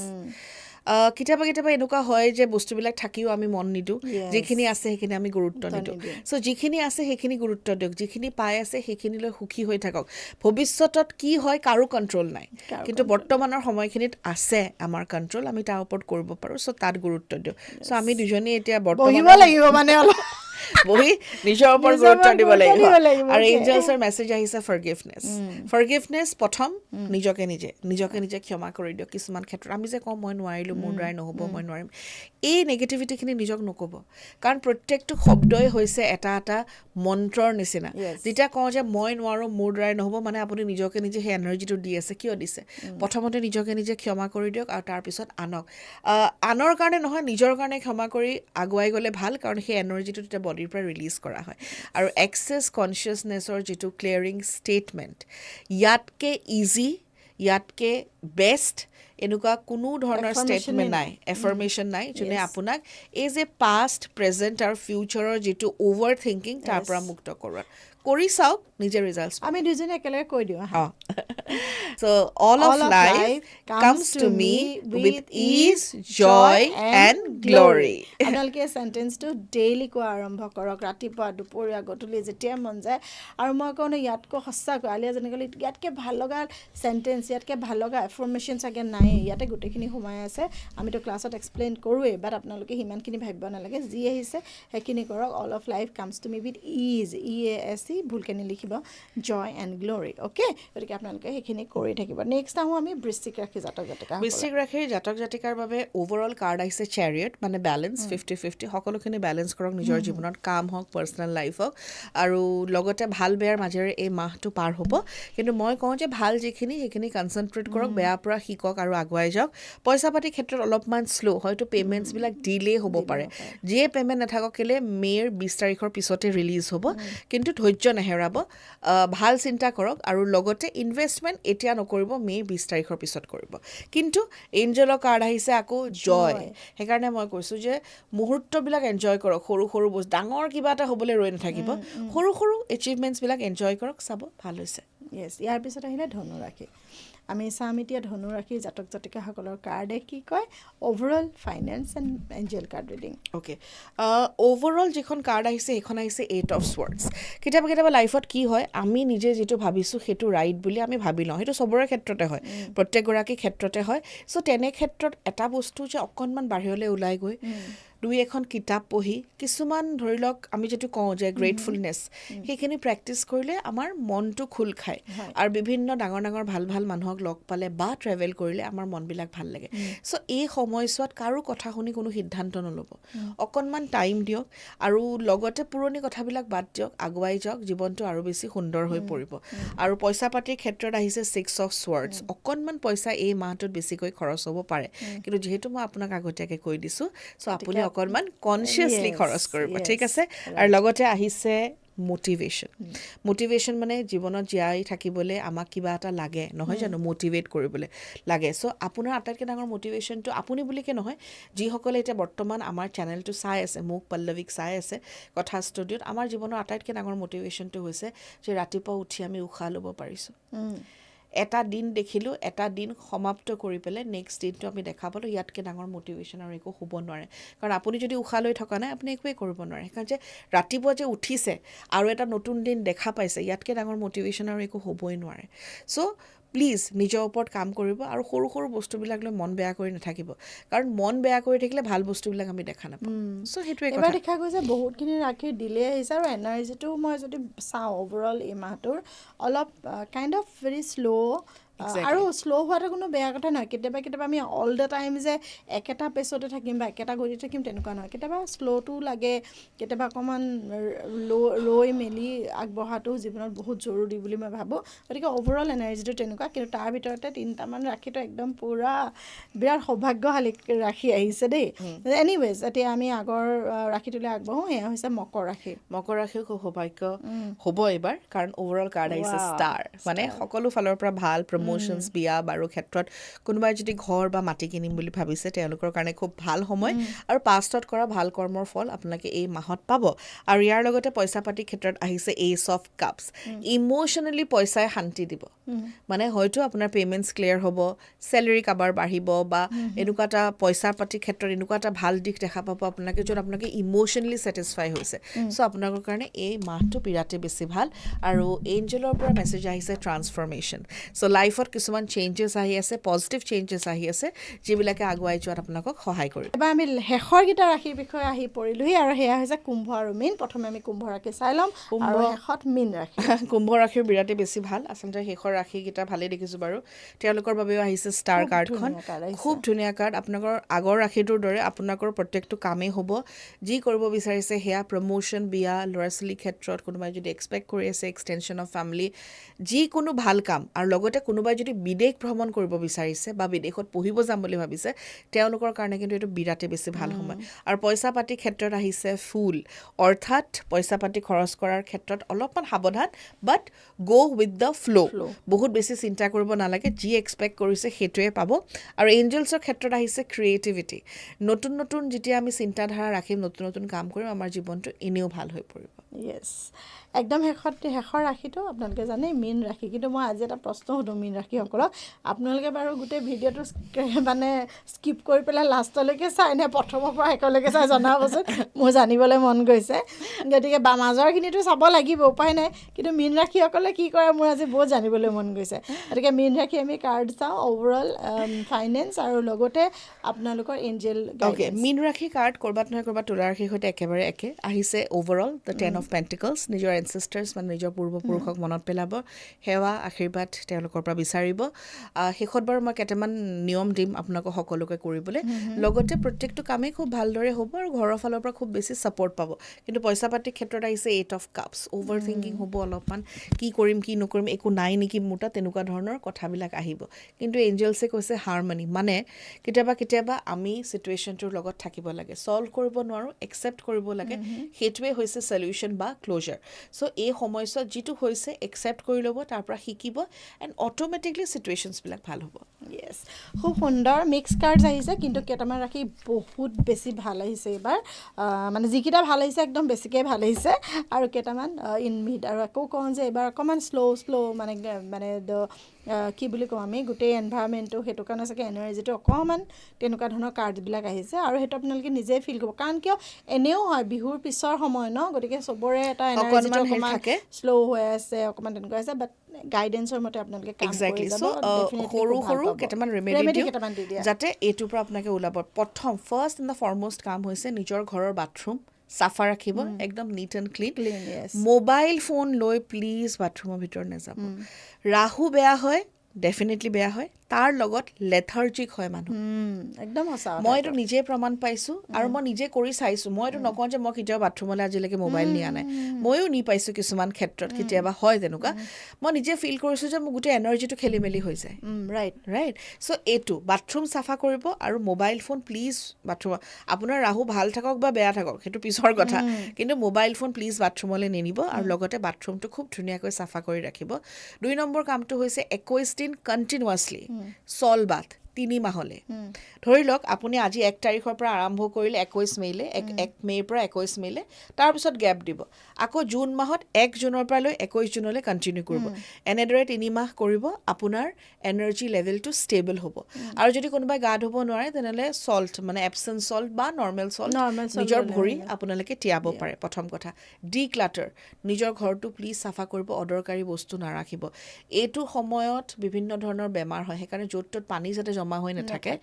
কেতিয়াবা এনেকুৱা হয় যে বস্তুবিলাক থাকিও আমি মন নিদিওঁ যিখিনি আছে সেইখিনি আমি গুৰুত্ব নিদিওঁ চ' যিখিনি আছে সেইখিনি গুৰুত্ব দিয়ক যিখিনি পাই আছে সেইখিনিলৈ সুখী হৈ থাকক ভৱিষ্যতত কি হয় কাৰো কণ্ট্ৰল নাই কিন্তু বৰ্তমানৰ সময়খিনিত আছে আমাৰ কণ্ট্ৰল আমি তাৰ ওপৰত কৰিব পাৰোঁ চ' তাত গুৰুত্ব দিওঁ চ' আমি দুজনী এতিয়া বহিব লাগিব মানে অলপ বহি নিজৰ ওপৰত গুৰুত্ব দিব লাগিব আৰু এঞ্জেলছৰ মেছেজ আহিছে ফৰগিভনেছ প্ৰথম নিজকে নিজে ক্ষমা কৰি দিয়ক কিছুমান ক্ষেত্ৰত আমি যে কওঁ মই নোৱাৰিলোঁ মোৰ দ্বাৰাই নহ'ব মই নোৱাৰিম এই নেগেটিভিটিখিনি নিজক নক'ব কাৰণ প্ৰত্যেকটো শব্দই হৈছে এটা মন্ত্ৰৰ নিচিনা যেতিয়া কওঁ যে মই নোৱাৰোঁ মোৰ দ্বাৰাই নহ'ব মানে আপুনি নিজকে নিজে সেই এনাৰ্জিটো দি আছে কিয় দিছে প্ৰথমতে নিজকে নিজে ক্ষমা কৰি দিয়ক আৰু তাৰপিছত আনৰ কাৰণে নহয় নিজৰ কাৰণে ক্ষমা কৰি আগুৱাই গ'লে ভাল কাৰণ সেই এনাৰ্জিটো তেতিয়া বডিৰ পৰা ৰিলিজ কৰা হয় আৰু এক্সেছ কনচিয়াছনেছৰ যিটো ক্লিয়াৰিং ষ্টেটমেণ্ট ইয়াতকৈ ইজি ইয়াতকৈ বেষ্ট এনেকুৱা কোনো ধৰণৰ ষ্টেটমেণ্ট নাই এফাৰ্মেশ্যন নাই যোনে আপোনাক এই যে পাষ্ট প্ৰেজেণ্ট আৰু ফিউচাৰৰ যিটো অ'ভাৰ থিংকিং তাৰ পৰা মুক্ত কৰোৱাত কৰি চাওক নিজে ৰিজাল্টছ আমি দুজনে একেলগে কৈ দিওঁ So all of life comes to me with ease, joy and glory. আপোনালোকে চেণ্টেন্সটো ডেইলি কোৱা আৰম্ভ কৰক ৰাতিপুৱা দুপৰীয়া গধূলি যেতিয়া মন যায় আৰু মই কওঁ ইয়াতকৈ সঁচাকৈ আলিয়া যেনেকৈ ইয়াতকৈ ভাল লগা চেণ্টেন্স ইয়াতকৈ ভাল লগা এফাৰ্মেশ্যন চাগে নাই ইয়াতে গোটেইখিনি সোমাই আছে আমিতো ক্লাছত এক্সপ্লেইন কৰোঁৱেই বাট আপোনালোকে সিমানখিনি ভাবিব নালাগে যি আহিছে সেইখিনি কৰক all of life comes to me with is EASE ভুলকৈ নিলিখিব জয় এণ্ড গ্ল'ৰি অ'কে গতিকে আপোনালোকে সেইখিনি কৰি থাকিব নেক্সট আহোঁ আমি বৃশ্চিক ৰাশি জাতক জাতিকাৰ বাবে অ'ভাৰঅল কাৰ্ড আহিছে চেৰিয়ট মানে বেলেঞ্চ 50-50 সকলোখিনি বেলেঞ্চ কৰক নিজৰ জীৱনত কাম হওক পাৰ্চনেল লাইফ হওক আৰু লগতে ভাল বেয়াৰ মাজেৰে এই মাহটো পাৰ হ'ব কিন্তু মই কওঁ যে ভাল যিখিনি সেইখিনি কনচেনট্ৰেট কৰক বেয়াৰ পৰা শিকক আৰু আগুৱাই যাওক পইচা পাতিৰ ক্ষেত্ৰত অলপমান শ্ল' হয়তো পে'মেণ্টছবিলাক ডিলে হ'ব পাৰে যিয়ে পে'মেণ্ট নাথাকক কেলৈ মে'ৰ 20 তাৰিখৰ পিছতে ৰিলিজ হ'ব কিন্তু ধৈৰ্য নেহেৰাব ভাল চিন্তা কৰক আৰু লগতে ইনভেষ্টমেণ্ট এতিয়া নকৰিব মে' 20 তাৰিখৰ পিছত কৰিব কিন্তু এঞ্জেলৰ কাৰ্ড আহিছে আকৌ জয় সেইকাৰণে মই কৈছোঁ যে মুহূৰ্তবিলাক এনজয় কৰক সৰু বস্তু ডাঙৰ কিবা এটা হ'বলৈ ৰৈ নাথাকিব সৰু এচিভমেণ্টছবিলাক এনজয় কৰক চাব ভাল হৈছে য়েছ ইয়াৰ পিছত আহিলে ধনুৰাশি আমি চাম এতিয়া ধনুৰাশিৰ জাতক জাতিকাসকলৰ কাৰ্ডে কি কয় overall finance and angel card reading okay overall যিখন কাৰ্ড আহিছে সেইখন আহিছে 8 অফ স্ৱৰ্ডছ কেতিয়াবা লাইফত কি হয় আমি নিজে যিটো ভাবিছোঁ সেইটো ৰাইট বুলি আমি ভাবি লওঁ সেইটো চবৰে ক্ষেত্ৰতে হয় প্ৰত্যেকগৰাকীৰ ক্ষেত্ৰতে হয় চ' তেনে ক্ষেত্ৰত এটা বস্তু যে অকণমান বাহিৰলৈ ওলাই গৈ দুই এখন কিতাপ পঢ়ি কিছুমান ধৰি লওক আমি যিটো কওঁ যে গ্ৰেটফুলনেছ সেইখিনি প্ৰেক্টিছ কৰিলে আমাৰ মনটো খোল খায় আৰু বিভিন্ন ডাঙৰ ডাঙৰ ভাল ভাল মানুহক লগ পালে বা ট্ৰেভেল কৰিলে আমাৰ মনবিলাক ভাল লাগে চ' এই সময়ছোৱাত কাৰো কথা শুনি কোনো সিদ্ধান্ত নল'ব অকণমান টাইম দিয়ক আৰু লগতে পুৰণি কথাবিলাক বাদ দিয়ক আগুৱাই যাওক জীৱনটো আৰু বেছি সুন্দৰ হৈ পৰিব আৰু পইচা পাতিৰ ক্ষেত্ৰত আহিছে 6 of swords অকণমান পইচা এই মাহটোত বেছিকৈ খৰচ হ'ব পাৰে কিন্তু যিহেতু মই আপোনাক আগতীয়াকৈ কৈ দিছোঁ চ' আপুনি অকণমান কনচিয়াছলি খৰচ কৰিব ঠিক আছে আৰু লগতে আহিছে মটিভেশ্যন মানে জীৱনত জীয়াই থাকিবলৈ আমাক কিবা এটা লাগে নহয় জানো মটিভেট কৰিবলৈ লাগে চ' আপোনাৰ আটাইতকৈ ডাঙৰ মটিভেশ্যনটো আপুনি বুলিকে নহয় যিসকলে এতিয়া বৰ্তমান আমাৰ চেনেলটো চাই আছে মোক পল্লৱীক চাই আছে কথা ষ্টুডিঅ'ত আমাৰ জীৱনৰ আটাইতকৈ ডাঙৰ মটিভেশ্যনটো হৈছে যে ৰাতিপুৱা উঠি আমি উশাহ ল'ব পাৰিছোঁ এটা দিন দেখিলোঁ এটা দিন সমাপ্ত কৰি পেলাই নেক্সট দিনটো আমি দেখা পালোঁ ইয়াতকৈ ডাঙৰ মটিভেশ্যন আৰু একো হ'ব নোৱাৰে কাৰণ আপুনি যদি উশাহ লৈ থকা নাই আপুনি একোৱেই কৰিব নোৱাৰে কাৰণ যে ৰাতিপুৱা যে উঠিছে আৰু এটা নতুন দিন দেখা পাইছে ইয়াতকৈ ডাঙৰ মটিভেশ্যন আৰু একো হ'বই নোৱাৰে চ' প্লিজ নিজৰ ওপৰত কাম কৰিব আৰু সৰু সৰু বস্তুবিলাক লৈ মন বেয়া কৰি নাথাকিব কাৰণ মন বেয়া কৰি থাকিলে ভাল বস্তুবিলাক আমি দেখা নাপাওঁ চ' সেইটোৱে এবাৰ দেখা গৈছে বহুতখিনি ৰাখি ডিলে আহিছে আৰু এনাৰ্জিটো মই যদি চাওঁ অভাৰঅল এই মাহটোৰ অলপ কাইণ্ড অফ ভেৰি শ্ল' আৰু শ্ল' হোৱাটো কোনো বেয়া কথা নহয় কেতিয়াবা আমি অল দ্য টাইম যে একেটা পেচতে থাকিম বা একেটা গতিত থাকিম তেনেকুৱা নহয় কেতিয়াবা শ্ল'টো লাগে কেতিয়াবা অকণমান ৰৈ মেলি আগবঢ়াটো জীৱনত বহুত জৰুৰী বুলি মই ভাবোঁ গতিকে অভাৰঅল এনাৰ্জিটো তেনেকুৱা কিন্তু তাৰ ভিতৰতে 3টামান ৰাখিটো একদম পূৰা বিৰাট সৌভাগ্যশালী ৰাখি আহিছে দেই এনিৱেজ এতিয়া আমি আগৰ ৰাখিটোলৈ আগবাঢ়োঁ এয়া হৈছে মকৰ ৰাখিও খুব সৌভাগ্য হ'ব এইবাৰ কাৰণ অভাৰঅল কাৰ্ড আহিছে ষ্টাৰ মানে সকলো ফালৰ পৰা ভাল প্ৰমোশ্যনছ বিয়া বাৰুৰ ক্ষেত্ৰত কোনোবাই যদি ঘৰ বা মাটি কিনিম বুলি ভাবিছে তেওঁলোকৰ কাৰণে খুব ভাল সময় আৰু পাষ্টত কৰা ভাল কৰ্মৰ ফল আপোনালোকে এই মাহত পাব আৰু ইয়াৰ লগতে পইচা পাতিৰ ক্ষেত্ৰত আহিছে এইচ অফ কাপছ ইম'চনেলি পইচাই শান্তি দিব মানে হয়তো আপোনাৰ পে'মেণ্টছ ক্লিয়াৰ হ'ব চেলেৰি কাবাৰ বাঢ়িব বা এনেকুৱা এটা পইচা পাতিৰ ক্ষেত্ৰত এনেকুৱা এটা ভাল দিশ দেখা পাব আপোনালোকে য'ত আপোনালোকে ইম'চনেলি ছেটিছফাই হৈছে চ' আপোনালোকৰ কাৰণে এই মাহটো বিৰাটেই বেছি ভাল আৰু এঞ্জেলৰ পৰা মেছেজ আহিছে ট্ৰান্সফৰ্মেশ্যন চ' লাইফত কিছুমান চেঞ্জেছ আহি আছে পজিটিভ চেঞ্জেছ আহি আছে যিবিলাকে আগুৱাই যোৱাত আপোনালোকক সহায় কৰিব এবাৰ আমি শেষৰকেইটা ৰাশিৰ বিষয়ে আহি পৰিলোহি আৰু সেয়া হৈছে কুম্ভ আৰু মীন প্ৰথমে আমি কুম্ভ ৰাশি চাই ল'ম আৰু শেষত মীন ৰাশি কুম্ভ ৰাশিৰ বিৰাটেই বেছি ভাল আচলতে শেষৰ ৰাশিকেইটা ভালেই দেখিছোঁ বাৰু তেওঁলোকৰ বাবেও আহিছে ষ্টাৰ কাৰ্ডখন খুব ধুনীয়া কাৰ্ড আপোনালোকৰ আগৰ ৰাশিটোৰ দৰে আপোনালোকৰ প্ৰত্যেকটো কামেই হ'ব যি কৰিব বিচাৰিছে সেয়া প্ৰমোশ্যন বিয়া ল'ৰা ছোৱালীৰ ক্ষেত্ৰত কোনোবাই যদি এক্সপেক্ট কৰি আছে এক্সটেনশ্যন অফ ফেমিলি যিকোনো ভাল কাম আৰু লগতে কোনোবাই যদি বিদেশ ভ্ৰমণ কৰিব বিচাৰিছে বা বিদেশত পঢ়িব যাম বুলি ভাবিছে তেওঁলোকৰ কাৰণে কিন্তু এইটো বিৰাটেই বেছি ভাল সময় আৰু পইচা পাতিৰ ক্ষেত্ৰত আহিছে ফুল অৰ্থাৎ পইচা পাতি খৰচ কৰাৰ ক্ষেত্ৰত অলপমান সাৱধান বাট গ' উইথ দ্য ফ্ল' বহুত বেছি চিন্তা কৰিব নালাগে যি এক্সপেক্ট কৰিছে সেইটোৱে পাব আৰু এঞ্জেলছৰ ক্ষেত্ৰত আহিছে ক্ৰিয়েটিভিটি নতুন নতুন যেতিয়া আমি চিন্তাধাৰা ৰাখিম নতুন নতুন কাম কৰিম আমাৰ জীৱনটো এনেও ভাল হৈ পৰিব য়েছ একদম শেষৰ ৰাশিটো আপোনালোকে জানে মীন ৰাশি কিন্তু মই আজি এটা প্ৰশ্ন সুধোঁ মীন ৰাশিসকলক আপোনালোকে বাৰু গোটেই ভিডিঅ'টো মানে স্কিপ কৰি পেলাই লাষ্টলৈকে চাই নে প্ৰথমৰ পৰা শেষলৈকে চাই জনাবচোন মোৰ জানিবলৈ মন গৈছে গতিকে মাজৰখিনিতো চাব লাগিব উপায় নাই কিন্তু মীন ৰাশিসকলে কি কৰে মোৰ আজি বহুত জানিবলৈ মন গৈছে গতিকে মীন ৰাশি আমি কাৰ্ড চাওঁ অভাৰঅল ফাইনেন্স আৰু লগতে আপোনালোকৰ এঞ্জেল মীন ৰাশি কাৰ্ড ক'ৰবাত নহয় ক'ৰবাত তুলা ৰাশিৰ সৈতে একেবাৰে একে আহিছে অভাৰঅল দ্য 10 of Pentacles নিজৰ এনচেষ্টাৰ্ছ মানে নিজৰ পূৰ্বপুৰুষক মনত পেলাব সেৱা আশীৰ্বাদ তেওঁলোকৰ পৰা বিচাৰিব শেষত বাৰু মই কেইটামান নিয়ম দিম আপোনালোকক সকলোকে কৰিবলৈ লগতে প্ৰত্যেকটো কামেই খুব ভালদৰে হ'ব আৰু ঘৰৰ ফালৰ পৰা খুব বেছি ছাপৰ্ট পাব কিন্তু পইচা পাতিৰ ক্ষেত্ৰত আহিছে 8 of Cups অভাৰ থিংকিং হ'ব অলপমান কি কৰিম কি নকৰিম একো নাই নেকি মোৰ তাত তেনেকুৱা ধৰণৰ কথাবিলাক আহিব কিন্তু এঞ্জেলছে কৈছে হাৰমনি মানে কেতিয়াবা আমি চিটুৱেশ্যনটোৰ লগত থাকিব লাগে ছল্ভ কৰিব নোৱাৰোঁ একচেপ্ট কৰিব লাগে সেইটোৱে হৈছে সলিউশ্যন বা ক্ল'জাৰ চ' এই সময়ছোৱাত যিটো হৈছে একচেপ্ট কৰি ল'ব তাৰ পৰা শিকিব এণ্ড অট'মেটিকলি চিটুৱেশ্যনছবিলাক ভাল হ'ব য়েছ খুব সুন্দৰ মিক্স কাৰ্ডছ আহিছে কিন্তু কেইটামান ৰাশি বহুত বেছি ভাল আহিছে এইবাৰ মানে যিকেইটা ভাল আহিছে একদম বেছিকৈ ভাল আহিছে আৰু কেইটামান ইন মিড আৰু আকৌ কওঁ যে এইবাৰ অকণমান শ্ল' মানে কি বুলি কওঁ আমি গোটেই এনভাইৰনমেণ্টটো সেইটো কাৰণে চাগে এনাৰ্জিটো অকণমান তেনেকুৱা ধৰণৰ কাৰ্ডবিলাক আহিছে আৰু সেইটো আপোনালোকে নিজেই ফিল কৰিব কাৰণ কিয় এনেও হয় বিহুৰ পিছৰ সময় ন গতিকে চবৰে এটা এনাৰ্জিটো অকণমান শ্ল' হৈ আছে অকণমান তেনেকুৱা আছে বাট গাইডেঞ্চৰ মতে আপোনালোকে কাম কৰি যাব সৰু সৰু কেইটামান ৰেমেডি দি দিয়া যাতে এইটোৰ পৰা আপোনালোকে ওলাব প্ৰথম ফাৰ্ষ্ট এণ্ড দ্য ফৰমষ্ট কাম হৈছে নিজৰ ঘৰৰ বাথৰুম চাফা ৰাখিব একদম neat and clean mobile phone লৈ প্লিজ বাথৰুমৰ ভিতৰত নাযাব ৰাহু বেয়া হয় ডেফিনেটলি বেয়া হয় তাৰ লগত লেথাৰ্জিক হয় মানুহ একদম সঁচা মই এইটো নিজে প্ৰমাণ পাইছোঁ আৰু মই নিজে কৰি চাইছোঁ মই এইটো নকওঁ যে মই কেতিয়াও বাথৰুমলৈ আজিলৈকে মোবাইল নিয়া নাই ময়ো নি পাইছোঁ কিছুমান ক্ষেত্ৰত কেতিয়াবা হয় তেনেকুৱা মই নিজে ফিল কৰিছোঁ যে মোৰ গোটেই এনাৰ্জিটো খেলি মেলি হৈ যায় ৰাইট চ' এইটো বাথৰুম চাফা কৰিব আৰু মোবাইল ফোন প্লিজ বাথৰুম আপোনাৰ ৰাহু ভাল থাকক বা বেয়া থাকক সেইটো পিছৰ কথা কিন্তু মোবাইল ফোন প্লিজ বাথৰুমলৈ নিনিব আৰু লগতে বাথৰুমটো খুব ধুনীয়াকৈ চাফা কৰি ৰাখিব 2 নম্বৰ কামটো হৈছে 21 দিন কণ্টিনিউৱাছলি চল বাথ 3 মাহলে ধৰি লওক আপুনি আজি 1 তাৰিখৰ পৰা আৰম্ভ কৰিলে 21 মে'লে 1 মে'ৰ পৰা 21 মে'লে তাৰপিছত গেপ দিব আকৌ জুন মাহত 1 জুনৰ পৰা লৈ 21 জুনলৈ কণ্টিনিউ কৰিব এনেদৰে 3 মাহ কৰিব আপোনাৰ এনাৰ্জি লেভেলটো ষ্টেবল হ'ব আৰু যদি কোনোবাই গা ধুব নোৱাৰে তেনেহ'লে চল্ট মানে এপচন চল্ট বা নৰ্মেল চল্ট নিজৰ ভৰি আপোনালোকে তিয়াব পাৰে প্ৰথম কথা ডিক্লাটাৰ নিজৰ ঘৰটো প্লিজ চাফা কৰিব অদৰকাৰী বস্তু নাৰাখিব এইটো সময়ত বিভিন্ন ধৰণৰ বেমাৰ হয় সেইকাৰণে য'ত ত'ত পানী যাতে জমা হৈ নাথাকে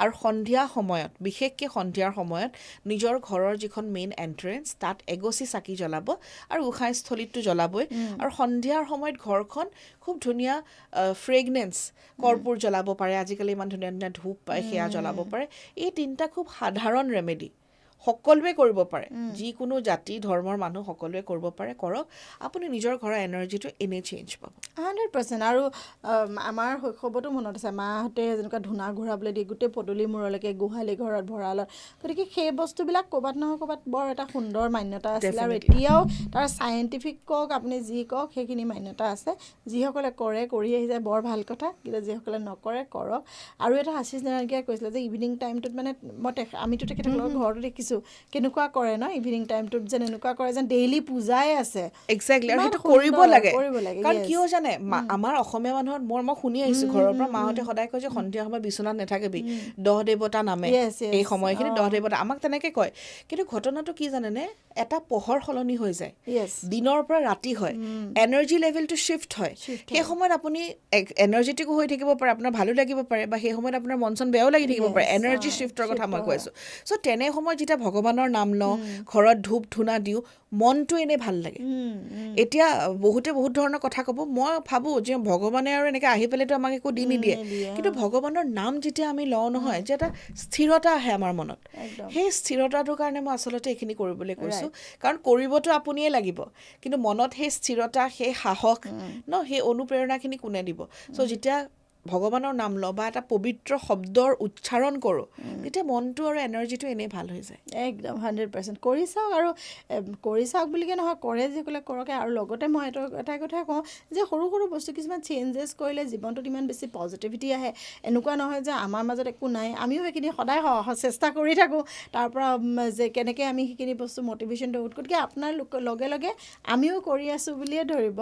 আৰু সন্ধিয়া সময়ত বিশেষকৈ সন্ধিয়াৰ সময়ত নিজৰ ঘৰৰ যিখন মেইন এণ্ট্ৰেঞ্চ তাত এগছি চাকি জ্বলাব আৰু গোসাঁইস্থলীতটো জ্বলাবই আৰু সন্ধিয়াৰ সময়ত ঘৰখন খুব ধুনীয়া ফ্ৰেগনেন্স কৰ্পূৰ জ্বলাব পাৰে আজিকালি ইমান ধুনীয়া ধুনীয়া ধূপ পায় সেয়া জ্বলাব পাৰে এই 3টা খুব সাধাৰণ ৰেমেডি সকলোৱে কৰিব পাৰে যিকোনো জাতি ধৰ্মৰ মানুহ সকলোৱে কৰিব পাৰে কৰক আপুনি নিজৰ ঘৰৰ এনাৰ্জিটো এনেই চেঞ্জ পাব 100% আৰু আমাৰ শৈশৱতো মনত আছে মাহঁতে যেনেকুৱা ধূনা ঘূৰাবলৈ দিয়ে গোটেই পদূলি মূৰলৈকে গোহালি ঘৰত ভঁৰালত গতিকে সেই বস্তুবিলাক ক'ৰবাত নহয় ক'ৰবাত বৰ এটা সুন্দৰ মান্যতা আছিলে আৰু এতিয়াও তাৰ চাইণ্টিফিক কওক আপুনি যি কওক সেইখিনি মান্যতা আছে যিসকলে কৰে কৰি আহিছে বৰ ভাল কথা কিন্তু যিসকলে নকৰে কৰক আৰু এটা আশীষ নাৰায়ণগীয়ে কৈছিলে যে ইভিনিং টাইমটোত মানে আমিতো তেখেতসকলৰ ঘৰতো দেখিছোঁ কেনেকুৱা কৰে ন ইভিনিং টাইমটোত যেন এনেকুৱা কৰে যেন ডেইলি পূজাই আছে এক্সেক্টলি আৰু সেইটো কৰিব লাগে কাৰণ কিয় জানে আমাৰ অসমীয়া মানুহৰ মই শুনি আহিছোঁ ঘৰৰ পৰা মাহঁতে সদায় কয় যে সন্ধিয়া সময়ত বিচনাত নাথাকিবি 10 দেৱতা নামে এই সময়খিনি 10 দেৱতা আমাক তেনেকৈ কয় কিন্তু ঘটনাটো কি জানেনে এটা পোহৰ সলনি হৈ যায় দিনৰ পৰা ৰাতি হয় এনাৰ্জি লেভেলটো শ্বিফ্ট হয় সেই সময়ত আপুনি এনাৰ্জেটিকো হৈ থাকিব পাৰে আপোনাৰ ভালো লাগিব পাৰে বা সেই সময়ত আপোনাৰ মন চন বেয়াও লাগি থাকিব পাৰে এনাৰ্জি শ্বিফ্টৰ কথা মই কৈ আছোঁ চ' তেনে সময়ত যেতিয়া ভগৱানৰ নাম লওঁ ঘৰত ধূপ ধূনা দিওঁ মনটো এনেই ভাল লাগে এতিয়া বহুতে বহুত ধৰণৰ কথা ক'ব মই ভাবোঁ যে ভগৱানে আৰু এনেকৈ আহি পেলাইতো আমাক একো দি নিদিয়ে কিন্তু ভগৱানৰ নাম যেতিয়া আমি লওঁ নহয় যে এটা স্থিৰতা আহে আমাৰ মনত সেই স্থিৰতাটোৰ কাৰণে মই আচলতে এইখিনি কৰিবলৈ কৈছোঁ কাৰণ কৰিবতো আপুনিয়ে লাগিব কিন্তু মনত সেই স্থিৰতা সেই সাহস ন সেই অনুপ্ৰেৰণাখিনি কোনে দিব চ' যেতিয়া ভগৱানৰ নাম লওঁ বা এটা পবিত্ৰ শব্দৰ উচ্চাৰণ কৰোঁ তেতিয়া মনটো আৰু এনাৰ্জিটো এনেই ভাল হৈ যায় একদম 100% কৰি চাওক আৰু কৰি চাওক বুলিকে নহয় কৰে যিসকলে কৰকে আৰু লগতে মই এটা কথা কওঁ যে সৰু সৰু বস্তু কিছুমান চেঞ্জেছ কৰিলে জীৱনটোত ইমান বেছি পজিটিভিটি আহে এনেকুৱা নহয় যে আমাৰ মাজত একো নাই আমিও সেইখিনি সদায় চেষ্টা কৰি থাকোঁ তাৰ পৰা যে কেনেকৈ আমি সেইখিনি বস্তু মটিভেশ্যনটো গতিকে আপোনাৰ লগে লগে আমিও কৰি আছোঁ বুলিয়ে ধৰিব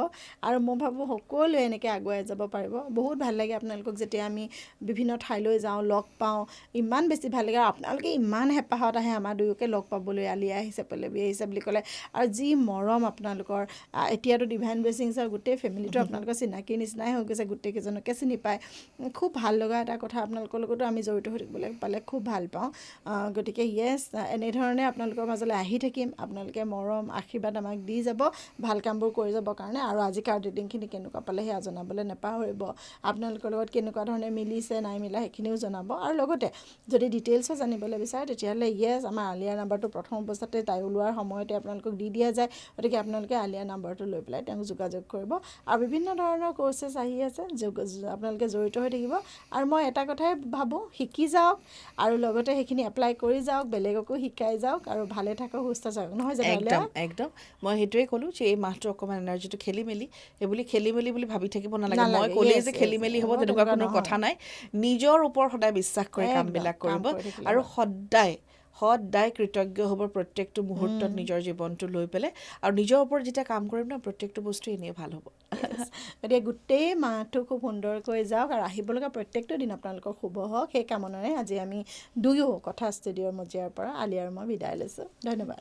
আৰু মই ভাবোঁ সকলোৱে এনেকৈ আগুৱাই যাব পাৰিব বহুত ভাল লাগে আপোনালোকক যেতিয়া আমি বিভিন্ন ঠাইলৈ যাওঁ লগ পাওঁ ইমান বেছি ভাল লাগে আৰু আপোনালোকে ইমান হেঁপাহত আহে আমাৰ দুয়োকে লগ পাবলৈ আলি আহিছে পল্লৱী আহিছে বুলি ক'লে আৰু যি মৰম আপোনালোকৰ এতিয়াতো ডিভাইন ব্লেছিংছৰ গোটেই ফেমিলিটো আপোনালোকৰ চিনাকি নিচিনাই হৈ গৈছে গোটেইকেইজনকে চিনি পায় খুব ভাল লগা এটা কথা আপোনালোকৰ লগতো আমি জড়িত হৈ থাকিবলৈ পালে খুব ভাল পাওঁ গতিকে য়েছ এনেধৰণে আপোনালোকৰ মাজলৈ আহি থাকিম আপোনালোকে মৰম আশীৰ্বাদ আমাক দি যাব ভাল কামবোৰ কৰি যাবৰ কাৰণে আৰু আজি কাৰ্ড ৰিডিংখিনি কেনেকুৱা পালে সেয়া জনাবলৈ নাপাহৰিব আপোনালোকৰ লগত কেনেকুৱা ধৰণে মিলিছে নাই মিলা সেইখিনিও জনাব আৰু লগতে যদি ডিটেইলছো জানিবলৈ বিচাৰে তেতিয়াহ'লে য়েছ আমাৰ আলিয়াৰ নাম্বাৰটো প্ৰথম অৱস্থাতে তাই ওলোৱাৰ সময়তে আপোনালোকক দি দিয়া যায় গতিকে আপোনালোকে আলিয়াৰ নাম্বাৰটো লৈ পেলাই তেওঁক যোগাযোগ কৰিব আৰু বিভিন্ন ধৰণৰ কৰ্চেছ আহি আছে আপোনালোকে জড়িত হৈ থাকিব আৰু মই এটা কথাই ভাবোঁ শিকি যাওক আৰু লগতে সেইখিনি এপ্লাই কৰি যাওক বেলেগকো শিকাই যাওক আৰু ভালে থাকক সুস্থ যাওক নহয় জানো একদম মই সেইটোৱে ক'লোঁ যে এই মাহটো অকণমান এনাৰ্জিটো খেলি মেলি এইবুলি খেলি মেলি বুলি ভাবি থাকিব নালাগে মই ক'লেই যে খেলি মেলি হ'ব তেনেকুৱা কোনো কথা নাই নিজৰ ওপৰত সদায় বিশ্বাস কৰি কামবিলাক কৰিব আৰু সদায় সদায় কৃতজ্ঞ হ'ব প্ৰত্যেকটো মুহূৰ্তত নিজৰ জীৱনটো লৈ পেলাই আৰু নিজৰ ওপৰত যেতিয়া কাম কৰিম ন প্ৰত্যেকটো বস্তু এনেই ভাল হ'ব গতিকে গোটেই মাহটো খুব সুন্দৰকৈ যাওক আৰু আহিব লগা প্ৰত্যেকটো দিন আপোনালোকৰ শুভ হওক সেই কামনাৰে আজি আমি দুয়ো কথা ষ্টুডিঅ'ৰ মজিয়াৰ পৰা আলি আৰু মই বিদায় লৈছোঁ ধন্যবাদ